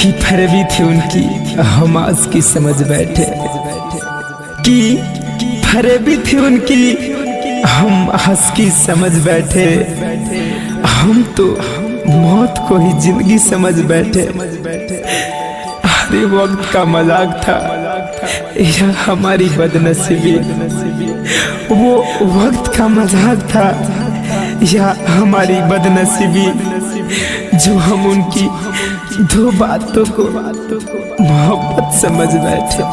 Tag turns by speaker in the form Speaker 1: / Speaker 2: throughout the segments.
Speaker 1: कि फिर भी थी उनकी हम आज की समझ बैठे, कि फिर भी थी उनकी हम हंस की समझ बैठे। हम तो मौत को ही जिंदगी समझ बैठे। अरे वक्त का मजाक था या हमारी बदनसीबी, वो वक्त का मजाक था या हमारी बदनसीबी, जो हम उनकी दो बातों को मोहब्बत समझ बैठे।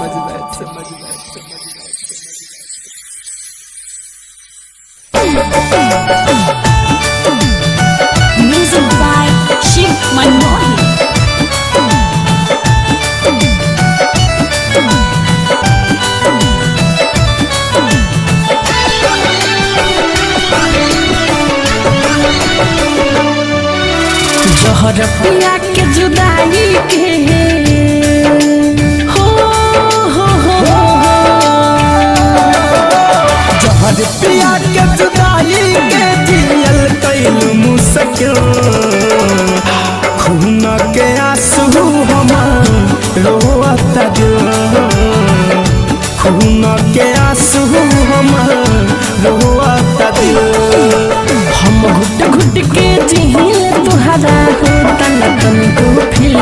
Speaker 2: Music by Shiv Manmohan. जहर पिया के जुदाई के हो
Speaker 1: जहर पिया के जुदाई के जियल कैल मुश्किल, खून के आंसू हम रोता दिल, खून के आंसू हम रोता दिल।
Speaker 2: हम घुट घुट के जिहिल तुहरा हो तन तन को फिर,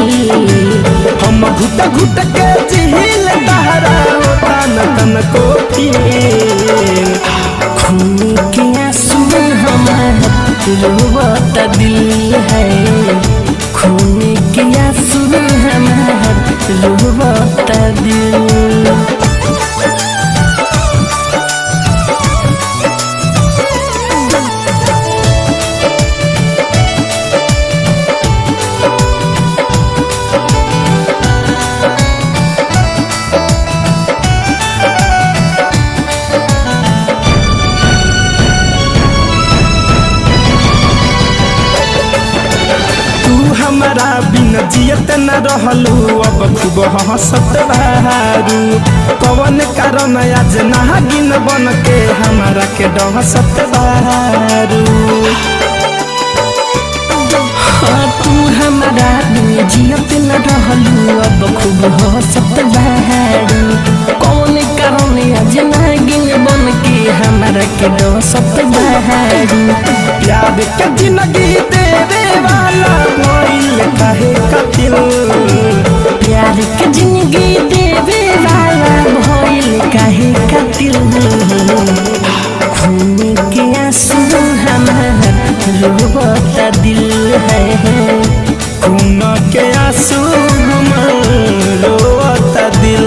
Speaker 1: हम घुट घुट के जिहिल तहरा होता न तन को फिर।
Speaker 2: खून के आंसू हमारा रोता दिल है, खून के आंसू हमारा रोता दिल।
Speaker 1: हमारा बिना जियत न रहलू, अब खूब हंसत बहारू। कौन कारण आज नागिन बन के हमारा के डहसत बहारू।
Speaker 2: हाँ तू हमारा बिना जियत न रहलू, अब खूब हंसत बहारू। कौन कारण आज नागिन बन के हमारा के डहसत बहारू।
Speaker 1: प्यार के जिंदगी देवे वाला भइल काहे कातिल,
Speaker 2: प्यार के जिंदगी देवे वाला भइल काहे कातिल। खून के आंसू हमारा रोता दिल है,
Speaker 1: खून के आंसू हम रोता दिल।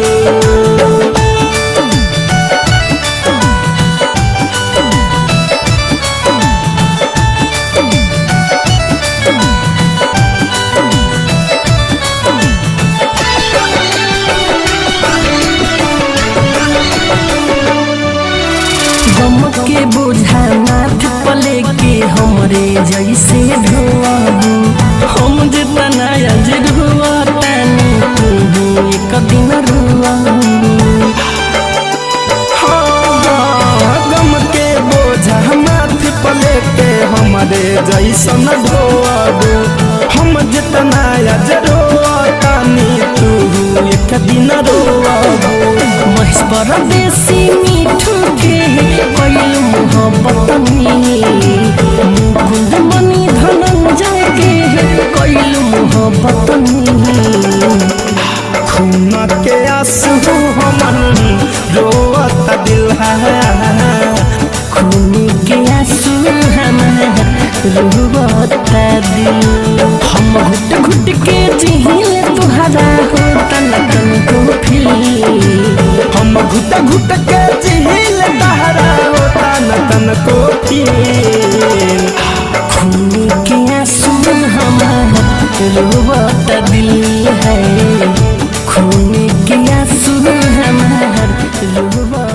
Speaker 2: के बोझा माथ पले के हमरे जैसे ढोआबू, हम जितना आज ढोआतानी तू एक दिन रुआबू।
Speaker 1: गम के बोझा माथ पले के हमरे जैसन ढोआबू, हम जितना आज रोतानी तू एक दिन रोआबू।
Speaker 2: महेश परदेसी मीठू के कैल मोहब्बत में, मुकुंद मणि धनंजय के कैल मोहब्बत में।
Speaker 1: खून के आंसू हमन रोता दिल है,
Speaker 2: खून के आंसू हमारा रोता दिल। हम घुट घुट के जिहिल तुहरा हो तन तन को फिर,
Speaker 1: हम घुट घुट के जिहिल तहरा होता न तन को फिर।
Speaker 2: खून के आंसू हमारा रोता दिल है, खून के आंसू हमारा रोता